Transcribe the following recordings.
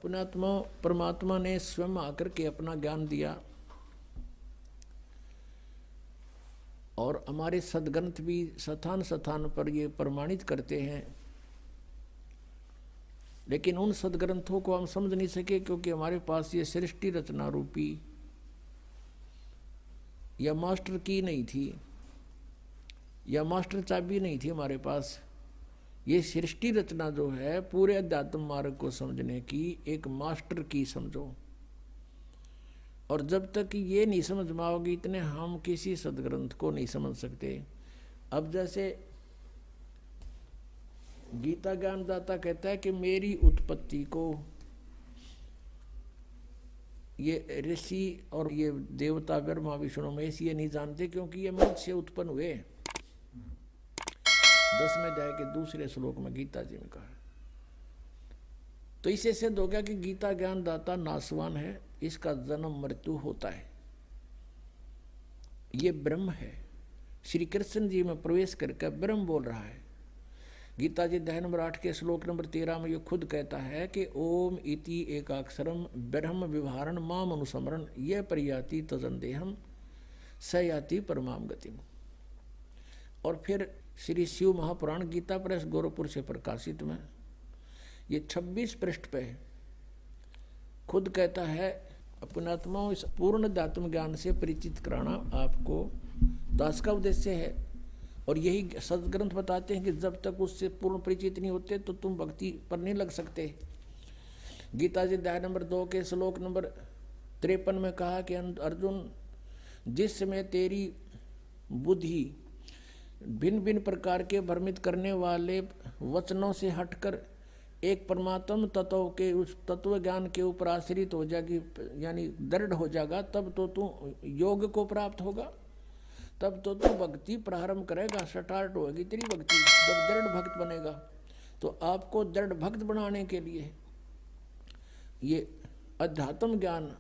अपने आत्मा परमात्मा ने स्वयं आकर के अपना ज्ञान दिया और हमारे सदग्रंथ भी स्थान स्थान पर ये प्रमाणित करते हैं, लेकिन उन सदग्रंथों को हम समझ नहीं सके क्योंकि हमारे पास ये सृष्टि रचना रूपी या मास्टर की नहीं थी, या मास्टर चाबी नहीं थी हमारे पास। ये सृष्टि रचना जो है पूरे अध्यात्म मार्ग को समझने की एक मास्टर की समझो, और जब तक ये नहीं समझ में आओगी इतने हम किसी सदग्रंथ को नहीं समझ सकते। अब जैसे गीता ज्ञानदाता कहता है कि मेरी उत्पत्ति को ये ऋषि और ये देवता ब्रह्मा विष्णु महेश ये नहीं जानते क्योंकि ये मुझसे उत्पन्न हुए। 10वें अध्याय के दूसरे श्लोक में गीता जी ने कहा। तो इससे सिद्ध हो गया कि गीता ज्ञानदाता नासवान है, इसका जन्म मृत्यु होता है, ये ब्रह्म है। श्री कृष्ण जी में प्रवेश करके ब्रह्म बोल रहा है। गीता जी अध्याय नंबर 8 के श्लोक नंबर 13 में ये खुद कहता है कि ओम इति एकाक्षरम ब्रह्म विवहारण माम अनुस्मरण यह परियाति तजंदेहम सयाति परमाम गतिम। और फिर श्री शिव महापुराण गीता प्रेस गोरखपुर से प्रकाशित में ये 26 पृष्ठ पे खुद कहता है अपने आत्माओं इस पूर्ण अध्यात्म ज्ञान से परिचित कराना आपको दास का उद्देश्य है। और यही सदग्रंथ बताते हैं कि जब तक उससे पूर्ण परिचित नहीं होते तो तुम भक्ति पर नहीं लग सकते। गीता जी अध्याय नंबर 2 के श्लोक नंबर 53 में कहा कि अर्जुन, जिस समय तेरी बुद्धि भिन्न भिन्न प्रकार के भ्रमित करने वाले वचनों से हटकर एक परमात्म तत्व के उस तत्व ज्ञान के ऊपर आश्रित हो जाएगी, यानी दृढ़ हो जाएगा, तब तो तू योग को प्राप्त होगा, तब तो तू भक्ति प्रारंभ करेगा, स्टार्ट होगी तेरी भक्ति, जब दृढ़ भक्त बनेगा। तो आपको दृढ़ भक्त बनाने के लिए ये अध्यात्म ज्ञान,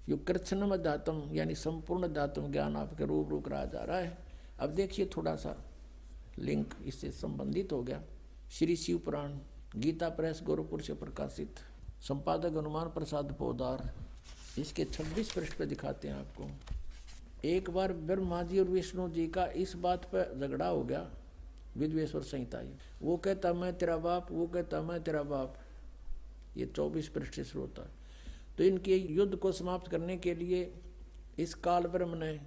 यो कृष्णम अध्यात्म यानी संपूर्ण अध्यात्म ज्ञान आपके रूप कराया जा रहा है। अब देखिए थोड़ा सा लिंक इससे संबंधित हो गया। श्री शिव पुराण गीता प्रेस गोरखपुर से प्रकाशित, संपादक हनुमान प्रसाद पोदार, इसके 26 पृष्ठ पे दिखाते हैं आपको। एक बार ब्रह्मा जी और विष्णु जी का इस बात पर झगड़ा हो गया, विद्वेश्वर संहिता। वो कहता मैं तेरा बाप, वो कहता मैं तेरा बाप। ये 24 पृष्ठ से शुरू होता है। तो इनके युद्ध को समाप्त करने के लिए इस काल ब्रह्म ने,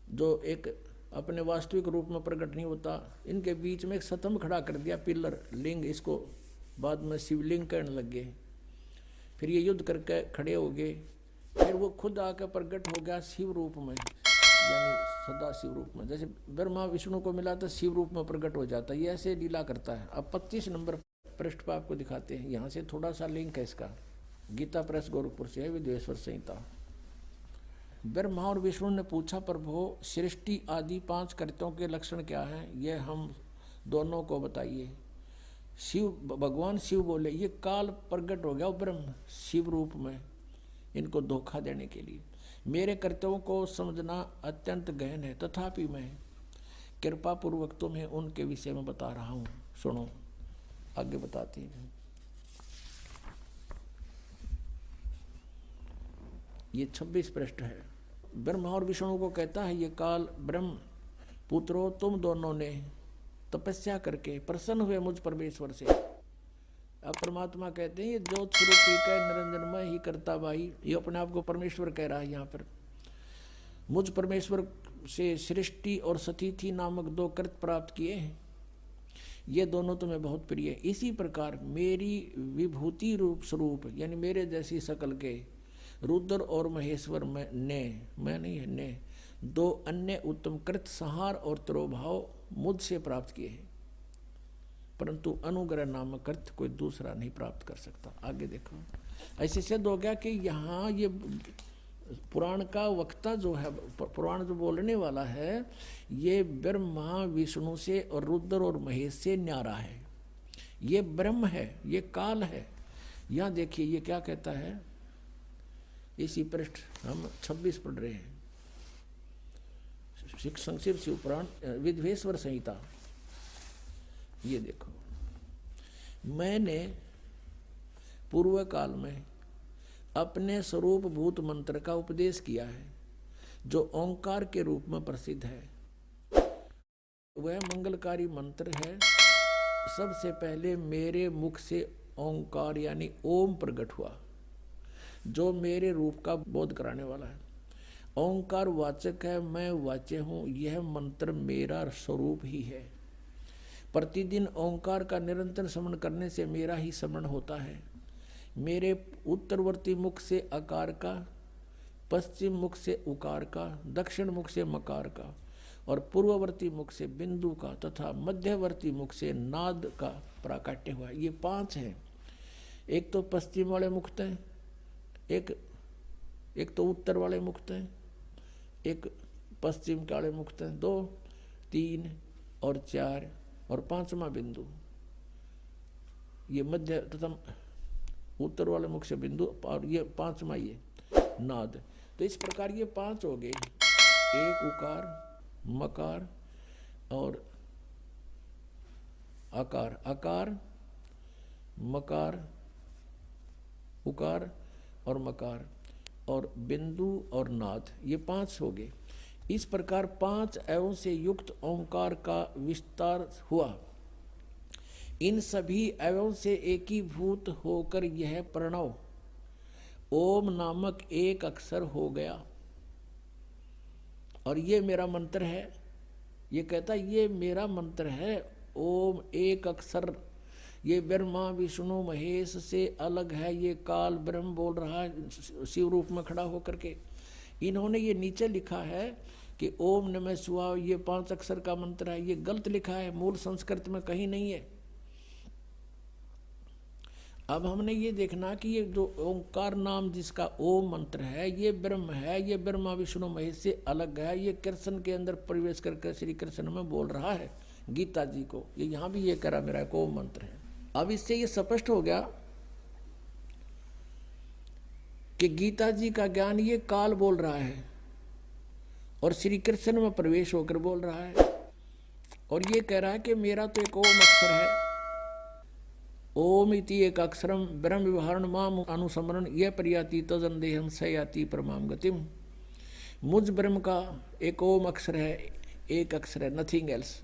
जो एक अपने वास्तविक रूप में प्रकट नहीं होता, इनके बीच में एक स्तंभ खड़ा कर दिया, पिलर लिंग, इसको बाद में शिवलिंग कहने लग गए। फिर ये युद्ध करके खड़े हो गए। फिर वो खुद आकर प्रकट हो गया शिव रूप में, यानी सदा शिव रूप में। जैसे ब्रह्मा विष्णु को मिला तो शिव रूप में प्रकट हो जाता है, ये ऐसे लीला करता है। अब 25 नंबर पृष्ठ पर आपको दिखाते हैं, यहाँ से थोड़ा सा लिंक है इसका। गीता प्रेस गोरखपुर से है, विद्वेश्वर संहिता। ब्रह्मा और विष्णु ने पूछा, प्रभु सृष्टि आदि 5 कृत्यों के लक्षण क्या हैं, ये हम दोनों को बताइए। शिव भगवान शिव बोले, ये काल प्रकट हो गया ब्रह्म शिव रूप में इनको धोखा देने के लिए। मेरे कर्तव्यों को समझना अत्यंत गहन है, तथापि मैं कृपा पूर्वक तुम्हें उनके विषय में बता रहा हूँ, सुनो। आगे बताते हैं। ये 26 पृष्ठ है। ब्रह्मा और विष्णु को कहता है, ये काल ब्रह्म पुत्रों, तुम दोनों ने तपस्या करके प्रसन्न हुए मुझ परमेश्वर से। अब परमात्मा कहते हैं, ये ज्योत स्वरूपी का निरंजनमय ही करता भाई, ये अपने आप को परमेश्वर कह रहा है यहाँ पर। मुझ परमेश्वर से सृष्टि और सतिथि नामक 2 कृत प्राप्त किए हैं, ये दोनों तुम्हें बहुत प्रिय है। इसी प्रकार मेरी विभूति रूप स्वरूप, यानी मेरे जैसी शकल के रुद्र और महेश्वर में मैं नहीं है, ने 2 अन्य उत्तम कृत संहार और तिरोभाव मुझसे प्राप्त किए हैं, परंतु अनुग्रह नामक कृत कोई दूसरा नहीं प्राप्त कर सकता। आगे देखो, ऐसे सिद्ध हो गया कि यहाँ ये पुराण का वक्ता जो है, पुराण जो बोलने वाला है, ये ब्रह्मा विष्णु से और रुद्र और महेश से न्यारा है। ये ब्रह्म है, ये काल है। यहाँ देखिए ये क्या कहता है, इसी पृष्ठ हम 26 पढ़ रहे हैं, संक्षिप्त शिव पुराण विद्वेश्वर संहिता। ये देखो, मैंने पूर्व काल में अपने स्वरूप भूत मंत्र का उपदेश किया है, जो ओंकार के रूप में प्रसिद्ध है। वह मंगलकारी मंत्र है। सबसे पहले मेरे मुख से ओंकार यानी ओम प्रकट हुआ, जो मेरे रूप का बोध कराने वाला है। ओंकार वाचक है, मैं वाच्य हूँ। यह मंत्र मेरा स्वरूप ही है। प्रतिदिन ओंकार का निरंतर स्मरण करने से मेरा ही स्मरण होता है। मेरे उत्तरवर्ती मुख से अकार का, पश्चिम मुख से उकार का, दक्षिण मुख से मकार का और पूर्ववर्ती मुख से बिंदु का तथा मध्यवर्ती मुख से नाद का प्राकट्य हुआ। ये 5 हैं। एक तो पश्चिम वाले मुक्त हैं, एक तो उत्तर वाले मुक्त हैं, एक पश्चिम वाले मुक्त हैं, 2, 3 और 4 और 5वां बिंदु। ये मध्य तथा उत्तर वाले मुख से बिंदु और ये 5वां ये नाद। तो इस प्रकार ये 5 हो गए, एक उकार, मकार और आकार, आकार, मकार, उकार और मकार और बिंदु और नाद, ये 5 हो गए। इस प्रकार 5 अवयवों से युक्त ओंकार का विस्तार हुआ। इन सभी अवयवों से एकीभूत होकर यह प्रणव ओम नामक एक अक्षर हो गया। और ये मेरा मंत्र है। ये कहता ये मेरा मंत्र है, ओम एक अक्षर। ये ब्रह्मा विष्णु महेश से अलग है। ये काल ब्रह्म बोल रहा है शिव रूप में खड़ा होकर के। इन्होंने ये नीचे लिखा है कि ओम नमः शिवाय, ये 5 अक्षर का मंत्र है। ये गलत लिखा है, मूल संस्कृत में कहीं नहीं है। अब हमने ये देखना कि ये जो ओंकार नाम जिसका ओम मंत्र है, ये ब्रह्म है, ये ब्रह्मा विष्णु महेश से अलग है। ये कृष्ण के अंदर प्रवेश करके श्री कृष्ण में बोल रहा है गीता जी को। ये यहाँ भी ये कह रहा मेरा एक ओम मंत्र है। अब इससे ये स्पष्ट हो गया कि गीता जी का ज्ञान ये काल बोल रहा है और श्री कृष्ण में प्रवेश होकर बोल रहा है। और ये कह रहा है कि मेरा तो एक ओम अक्षर है। ओम इति एक अक्षरम ब्रह्म विवरण माम अनुस्मरण यह प्रयाति तदंदेहम सयाति परमाम गतिम। मुझ ब्रह्म का एक ओम अक्षर है, एक अक्षर है, नथिंग एल्स।